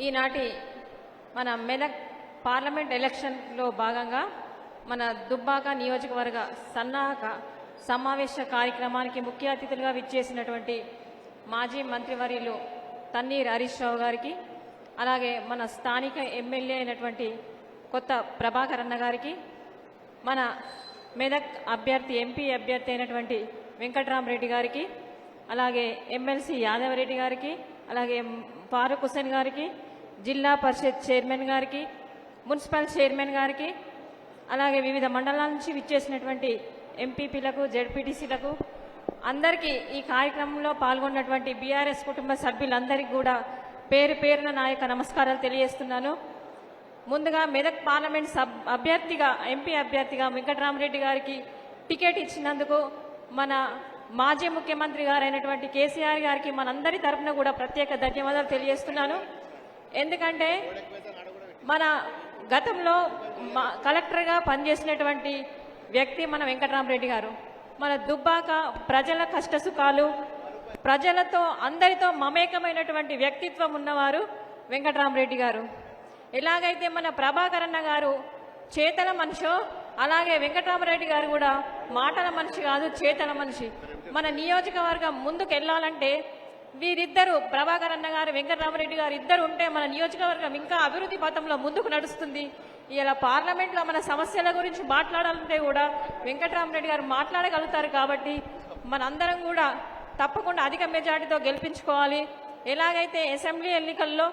ఈనాటి మన మెదక్ పార్లమెంట్ ఎలక్షన్లో భాగంగా మన దుబ్బాక నియోజకవర్గ సన్నాహక సమావేశ కార్యక్రమానికి ముఖ్య అతిథులుగా విచ్చేసినటువంటి మాజీ మంత్రివర్యులు తన్నీర్ హరీష్ రావు గారికి, అలాగే మన స్థానిక ఎమ్మెల్యే అయినటువంటి కొత్త ప్రభాకర్ అన్న గారికి, మన మెదక్ అభ్యర్థి ఎంపీ అభ్యర్థి అయినటువంటి వెంకట్రామరెడ్డి గారికి, అలాగే ఎమ్మెల్సీ యాదవరెడ్డి గారికి, అలాగే ఫారూక్ హుసేన్ గారికి, జిల్లా పరిషత్ చైర్మన్ గారికి, మున్సిపల్ చైర్మన్ గారికి, అలాగే వివిధ మండలాల నుంచి విచ్చేసినటువంటి ఎంపీపీలకు, జెడ్పీటీసీలకు అందరికీ ఈ కార్యక్రమంలో పాల్గొన్నటువంటి బీఆర్ఎస్ కుటుంబ సభ్యులందరికీ కూడా పేరు పేరున నా యొక్క నమస్కారాలు తెలియజేస్తున్నాను. ముందుగా మెదక్ పార్లమెంట్ అభ్యర్థిగా ఎంపీ అభ్యర్థిగా వెంకట్రామరెడ్డి గారికి టికెట్ ఇచ్చినందుకు మన మాజీ ముఖ్యమంత్రి గారైనటువంటి కేసీఆర్ గారికి మనందరి తరఫున కూడా ప్రత్యేక ధన్యవాదాలు తెలియజేస్తున్నాను. ఎందుకంటే మన గతంలో కలెక్టర్గా పనిచేసినటువంటి వ్యక్తి మన వెంకట్రామరెడ్డి గారు. మన దుబ్బాక ప్రజల కష్టసుఖాలు, ప్రజలతో అందరితో మమేకమైనటువంటి వ్యక్తిత్వం ఉన్నవారు వెంకట్రామరెడ్డి గారు. ఎలాగైతే మన ప్రభాకర్ అన్న గారు చేతల మనిషో, అలాగే వెంకట్రామరెడ్డి గారు కూడా మాటల మనిషి కాదు, చేతల మనిషి. మన నియోజకవర్గం ముందుకు వెళ్ళాలంటే వీరిద్దరు, ప్రభాకర్ అన్న గారు, వెంకట్రామరెడ్డి గారు ఇద్దరు ఉంటే మన నియోజకవర్గం ఇంకా అభివృద్ధి పథంలో ముందుకు నడుస్తుంది. ఇలా పార్లమెంట్లో మన సమస్యల గురించి మాట్లాడాలంటే కూడా వెంకట్రామరెడ్డి గారు మాట్లాడగలుగుతారు. కాబట్టి మనందరం కూడా తప్పకుండా అధిక మెజార్టీతో గెలిపించుకోవాలి. ఎలాగైతే అసెంబ్లీ ఎన్నికల్లో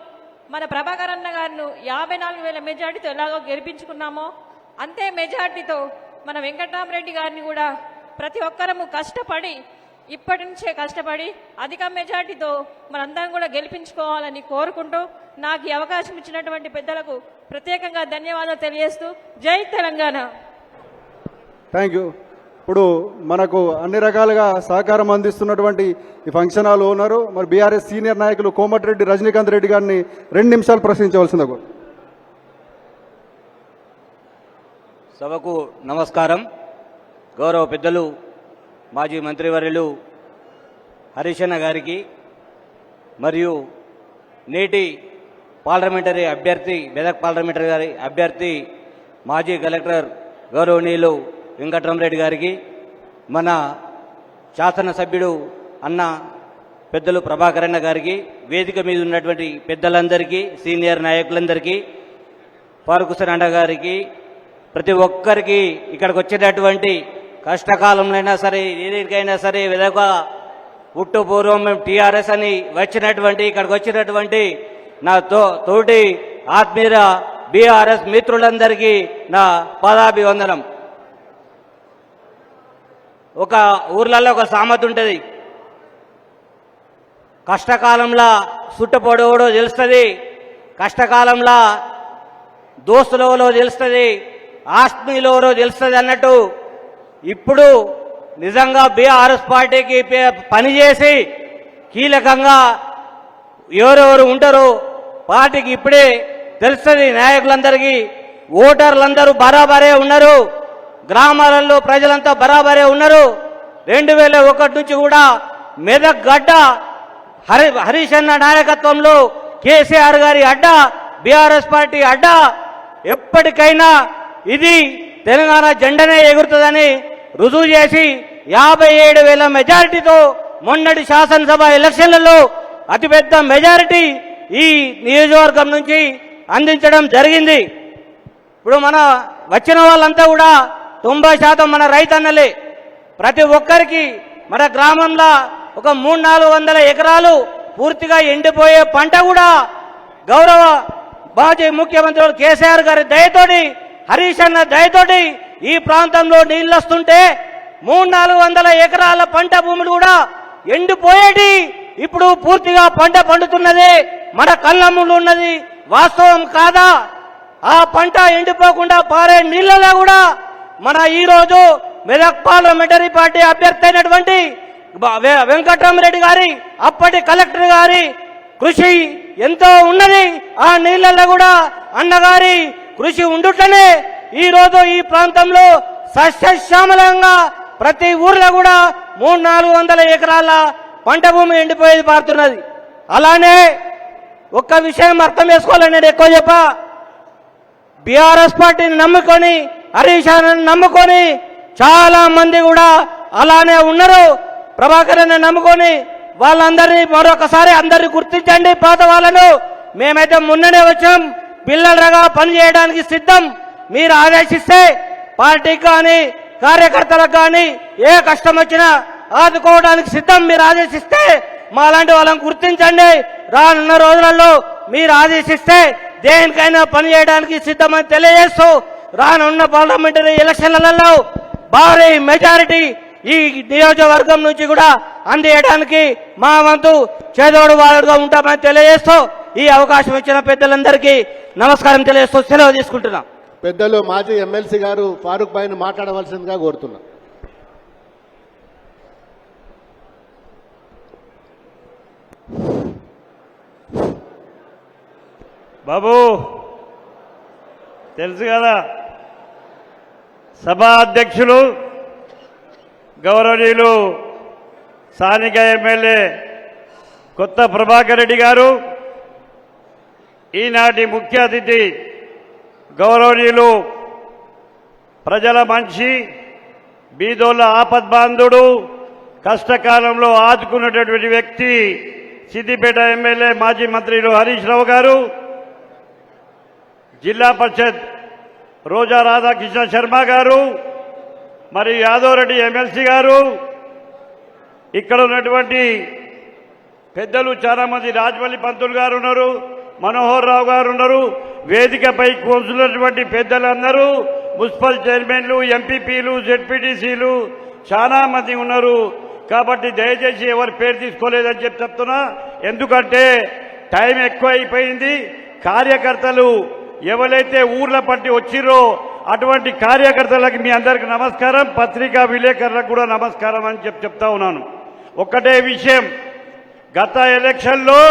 మన ప్రభాకర్ అన్న గారిను 54,000 మెజార్టీతో ఎలాగో గెలిపించుకున్నామో అంతే మెజార్టీతో మన వెంకట్రామరెడ్డి గారిని కూడా ప్రతి ఒక్కరము కష్టపడి, ఇప్పటి నుంచే కష్టపడి అధిక మెజార్టీతో మనందరం కూడా గెలిపించుకోవాలని కోరుకుంటూ నాకు ఈ అవకాశం ఇచ్చినటువంటి పెద్దలకు ప్రత్యేకంగా ధన్యవాదాలు తెలియజేస్తూ జై తెలంగాణ. Thank you. ఇప్పుడు మనకు అన్ని రకాలుగా సహకారం అందిస్తున్నటువంటి ఈ ఫంక్షన్ హాల్ ఓనరు, మరి బీఆర్ఎస్ సీనియర్ నాయకులు కోమటిరెడ్డి రజనీకాంత్ రెడ్డి గారిని 2 నిమిషాలు ప్రశ్నించవలసింది. సభకు నమస్కారం. గౌరవ పెద్దలు మాజీ మంత్రివర్యులు హరీష్ అన్న గారికి మరియు నేటి పార్లమెంటరీ అభ్యర్థి, మెదక్ పార్లమెంటరీ గారి అభ్యర్థి మాజీ కలెక్టర్ గౌరవనీయులు వెంకట్రామరెడ్డి గారికి, మన శాసనసభ్యుడు అన్న పెద్దలు ప్రభాకర్ అన్న గారికి, వేదిక మీద ఉన్నటువంటి పెద్దలందరికీ, సీనియర్ నాయకులందరికీ, ఫారూక్ హుసేన్ అన్న గారికి, ప్రతి ఒక్కరికి ఇక్కడికి వచ్చేటటువంటి కష్టకాలంలో అయినా సరే, ఏదైనా సరే, వెదక పుట్టు పూర్వం టీఆర్ఎస్ అని వచ్చినటువంటి, ఇక్కడికి వచ్చినటువంటి నా తోటి ఆత్మీయ బీఆర్ఎస్ మిత్రులందరికీ నా పాదాభివందనం. ఒక ఊర్లలో ఒక సామెత ఉంటుంది, కష్టకాలంలో సుట్టపొడవడో తెలుస్తుంది, కష్టకాలంలో దోస్తులెవరో తెలుస్తుంది, ఆత్మీయులెవరో తెలుస్తుంది అన్నట్టు ఇప్పుడు నిజంగా బీఆర్ఎస్ పార్టీకి పనిచేసి కీలకంగా ఎవరెవరు ఉంటారో పార్టీకి ఇప్పుడే తెలుస్తుంది. నాయకులందరికీ, ఓటర్లందరూ బరాబరే ఉన్నారు, గ్రామాలలో ప్రజలంతా బరాబరే ఉన్నారు. 2001 నుంచి కూడా మెదక్ గడ్డ హరీష్ అన్న నాయకత్వంలో కేసీఆర్ గారి అడ్డ, బీఆర్ఎస్ పార్టీ అడ్డ. ఎప్పటికైనా ఇది తెలంగాణ జెండనే ఎగురుతుందని రుజువు చేసి 57,000 మెజారిటీతో మొన్నటి శాసనసభ ఎలక్షన్లలో అతిపెద్ద మెజారిటీ ఈ నియోజకవర్గం నుంచి అందించడం జరిగింది. ఇప్పుడు మన వచ్చిన వాళ్ళంతా కూడా 90% మన రైతన్నలే. ప్రతి ఒక్కరికి మన గ్రామంలో ఒక 300-400 ఎకరాలు పూర్తిగా ఎండిపోయే పంట కూడా గౌరవ మాజీ ముఖ్యమంత్రి కేసీఆర్ గారి దయతోటి, హరీష్ అన్న దయతోటి ఈ ప్రాంతంలో నీళ్ళు వస్తుంటే 300-400 ఎకరాల పంట భూములు కూడా ఎండిపోయేటి ఇప్పుడు పూర్తిగా పంట పండుతున్నది, మన కళ్ళ ముందు ఉన్నది. వాస్తవం కాదా? ఆ పంట ఎండిపోకుండా పారే నీళ్ళలో కూడా మన ఈరోజు మెదక్ పార్లమెంటరీ పార్టీ అభ్యర్థి అయినటువంటి వెంకట్రామరెడ్డి గారి, అప్పటి కలెక్టర్ గారి కృషి ఎంతో ఉన్నది. ఆ నీళ్ళలో కూడా అన్నగారి కృషి ఉండుటనే ఈరోజు ఈ ప్రాంతంలో సస్యశ్యామలంగా ప్రతి ఊర్లో కూడా 300-400 ఎకరాల పంట భూమి ఎండిపోయేది పారుతున్నది. అలానే ఒక్క విషయం అర్థం చేసుకోవాలని నేను ఎక్కువ చెప్పా. బీఆర్ఎస్ పార్టీని నమ్ముకొని హరీష్ రావుని నమ్ముకొని చాలా మంది కూడా అలానే ఉన్నారు. ప్రభాకర్ అని నమ్ముకొని వాళ్ళందరినీ మరొకసారి అందరినీ గుర్తించండి. పాత వాళ్ళను మేమైతే మొన్ననే వచ్చాం, పిల్లలుగా పనిచేయడానికి సిద్ధం. మీరు ఆదేశిస్తే పార్టీకి కానీ కార్యకర్తలకు కానీ ఏ కష్టం వచ్చినా ఆదుకోవడానికి సిద్ధం. మీరు ఆదేశిస్తే మా లాంటి వాళ్ళని గుర్తించండి. రానున్న రోజులలో మీరు ఆదేశిస్తే దేనికైనా పనిచేయడానికి సిద్ధమని తెలియజేస్తూ రానున్న పార్లమెంటరీ ఎలక్షన్లలో భారీ మెజారిటీ ఈ నియోజకవర్గం నుంచి కూడా అందియడానికి మా వంతు చేదోడు వాడుగా ఉంటామని తెలియజేస్తూ ఈ అవకాశం ఇచ్చిన పెద్దలందరికీ నమస్కారం తెలియజేస్తూ సెలవు తీసుకుంటున్నాం. పెద్దలు మాజీ ఎమ్మెల్సీ గారు ఫారూక్ భాయ్ని మాట్లాడవలసిందిగా కోరుతున్నా. బాబు తెలుసు కదా, సభా అధ్యక్షులు గౌరవనీయులు స్థానిక ఎమ్మెల్యే కొత్త ప్రభాకర్ రెడ్డి గారు, ఈనాటి ముఖ్య అతిథి గౌరవనీయులు ప్రజల మనిషి, బీదోళ్ళ ఆపద్బాంధుడు, కష్టకాలంలో ఆదుకున్నటువంటి వ్యక్తి సిద్దిపేట ఎమ్మెల్యే మాజీ మంత్రులు హరీష్ రావు గారు, జిల్లా పరిషత్ రోజా రాధాకృష్ణ శర్మ గారు, మరి యాదవ్ రెడ్డి ఎమ్మెల్సీ గారు, ఇక్కడ ఉన్నటువంటి పెద్దలు చాలా మంది, రాజమల్లి పంతులు గారు ఉన్నారు, మనోహర్ రావు గారు ఉన్నారు, వేదికపై కూర్చున్నటువంటి పెద్దలందరూ, మున్సిపల్ చైర్మన్లు, ఎంపీపీలు, జెడ్పీటీసీలు చాలా మంది ఉన్నారు. కాబట్టి దయచేసి ఎవరి పేరు తీసుకోలేదని చెప్తున్నా, ఎందుకంటే టైం ఎక్కువ అయిపోయింది. కార్యకర్తలు ఎవరైతే ఊర్ల పట్టి వచ్చిరో అటువంటి కార్యకర్తలకు మీ అందరికి నమస్కారం, పత్రికా విలేకరులకు కూడా నమస్కారం అని చెప్తా ఉన్నాను. ఒక్కటే విషయం, గత ఎలక్షన్లో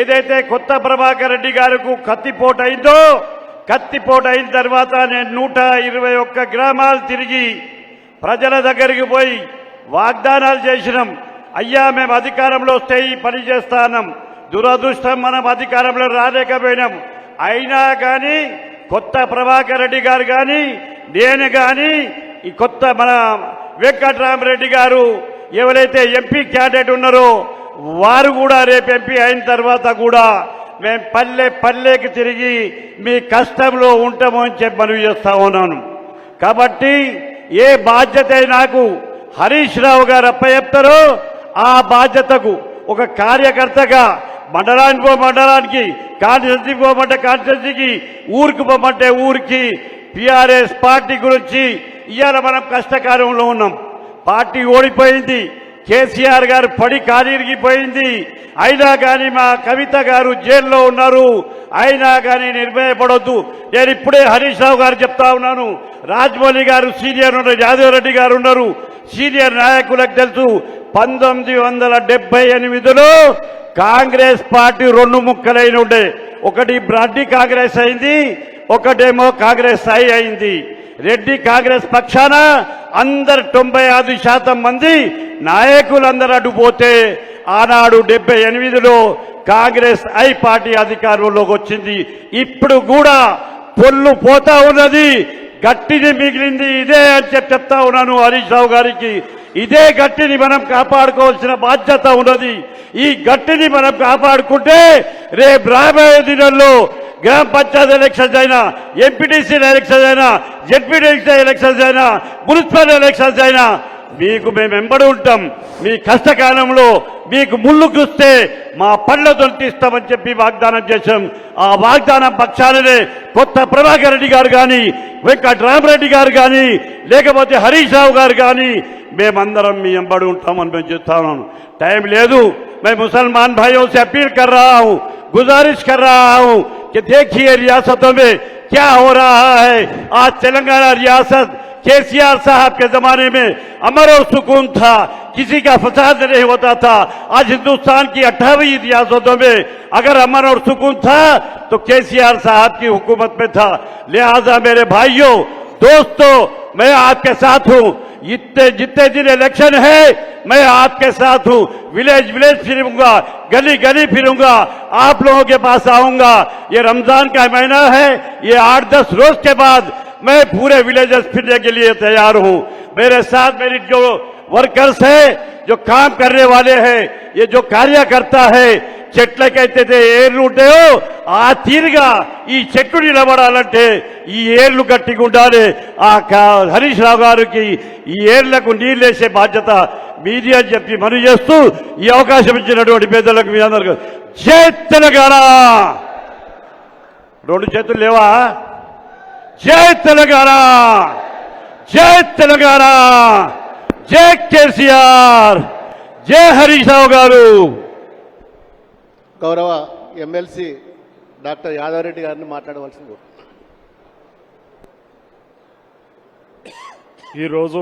ఏదైతే కొత్త ప్రభాకర్ రెడ్డి గారికి కత్తిపోటు అయిందో, కత్తిపోటు అయిన తర్వాత నేను 121 గ్రామాలు తిరిగి ప్రజల దగ్గరికి పోయి వాగ్దానాలు చేసినాం. అయ్యా మేము అధికారంలో వస్తే ఈ పని చేస్తానం. దురదృష్టం మనం అధికారంలో రాలేకపోయినాం. అయినా కానీ కొత్త ప్రభాకర్ రెడ్డి గారు కానీ నేను కానీ ఈ కొత్త మన వెంకట్రామరెడ్డి గారు ఎవరైతే ఎంపీ క్యాండిడేట్ ఉన్నారో వారు కూడా రేపు ఎంపీ అయిన తర్వాత కూడా మేము పల్లె పల్లెకి తిరిగి మీ కష్టంలో ఉంటామో అని చెప్పి మనవి చేస్తా ఉన్నాను. కాబట్టి ఏ బాధ్యత నాకు హరీష్ రావు గారు అప్పచెప్తారో ఆ బాధ్యతకు ఒక కార్యకర్తగా మండలానికి పో మండలానికి, కాన్స్టిట్యూన్సీకి పోమంటే కాన్స్టిట్యూన్సీకి, ఊరికి పోమంటే ఊరికి టీఆర్ఎస్ పార్టీ గురించి ఇవాళ మనం కష్టకాలంలో ఉన్నాం. పార్టీ ఓడిపోయింది, కేసీఆర్ గారు పడి కాలిరిగిపోయింది. అయినా కానీ మా కవిత గారు జైల్లో ఉన్నారు. అయినా కానీ నిర్భయపడొద్దు. నేను ఇప్పుడే హరీష్ రావు గారు చెప్తా ఉన్నాను, రాజమౌళి గారు సీనియర్ ఉన్నారు, యాదవ్ రెడ్డి గారు ఉన్నారు, సీనియర్ నాయకులకు తెలుసు. 1978లో కాంగ్రెస్ పార్టీ 2 ముక్కలైన ఉండే, ఒకటి రెడ్డి కాంగ్రెస్ అయింది, ఒకటేమో కాంగ్రెస్ అయింది. రెడ్డి కాంగ్రెస్ పక్షాన అందరు 95% మంది నాయకులందరూ అడ్డుపోతే ఆనాడు 78లో కాంగ్రెస్ పార్టీ అధికారంలోకి వచ్చింది. ఇప్పుడు కూడా పొల్లు పోతా ఉన్నది, గట్టిని మిగిలింది ఇదే అని చెప్తా ఉన్నాను హరీష్ రావు గారికి. ఇదే గట్టిని మనం కాపాడుకోవాల్సిన బాధ్యత ఉన్నది. ఈ గట్టిని మనం కాపాడుకుంటే రేపు రాబోయే దినాల్లో గ్రామ పంచాయతీ ఎలక్షన్స్ అయినా, ఎంపీటీసీ ఎలక్షన్స్ అయినా, జెడ్పీటీసీ ఎలక్షన్స్ అయినా, మున్సిపల్ ఎలక్షన్స్ అయినా మీకు మేము వెంబడి ఉంటాం. మీ కష్టకాలంలో మీకు ముళ్ళు చూస్తే మా పళ్ళతో తీస్తామని చెప్పి వాగ్దానం చేశాం. ఆ వాగ్దానం పక్షాలనే కొత్త ప్రభాకర్ రెడ్డి గారు కానీ, వెంకట్రామరెడ్డి గారు కానీ, లేకపోతే హరీష్ రావు గారు కానీ మేమందరం మీ వెంబడి ఉంటామని మేము చెప్తా ఉన్నాను. टाइम ले दूं, मैं मुसलमान भाइयों से अपील कर रहा हूं, गुजारिश कर रहा हूं कि देखिए रियासतों में क्या हो रहा है। आज तेलंगाना रियासत केसीआर साहब के जमाने में अमर और सुकून था, किसी का फसाद नहीं होता था। आज हिंदुस्तान की 28 रियासतों में अगर अमन और सुकून था तो केसीआर साहब की हुकूमत में था। लिहाजा मेरे भाइयों दोस्तों, मैं आपके साथ हूं। इतने जितने दिन इलेक्शन है मैं आपके साथ हूं। विलेज विलेज फिरूंगा, गली गली फिरूंगा, आप लोगों के पास आऊंगा। ये रमजान का महीना है, ये 8-10 रोज के बाद मैं पूरे विलेजेस फिरने के लिए तैयार हूं। मेरे साथ मेरी जो वर्कर्स है, जो काम करने वाले हैं, ये जो कार्यकर्ता है, చెట్లకైతే ఏర్లు ఉంటాయో ఆ తీరుగా ఈ చెట్టు నిలబడాలంటే ఈ ఏర్లు గట్టిగా ఉండాలి. ఆ హరీష్ రావు గారికి ఈ ఏర్లకు నీళ్ళేసే బాధ్యత మీది అని చెప్పి మనవి చేస్తూ ఈ అవకాశం ఇచ్చినటువంటి పెద్దలకు మీ అందరికీ జై తెలంగాణ. 2 చేతులు లేవా? జై తెలంగాణ, జై తెలంగాణ, జై కేసీఆర్, జై హరీష్ రావు గారు. గౌరవ ఎమ్మెల్సీ డాక్టర్ యాదవ్ రెడ్డి గారిని మాట్లాడవలసింది. ఈరోజు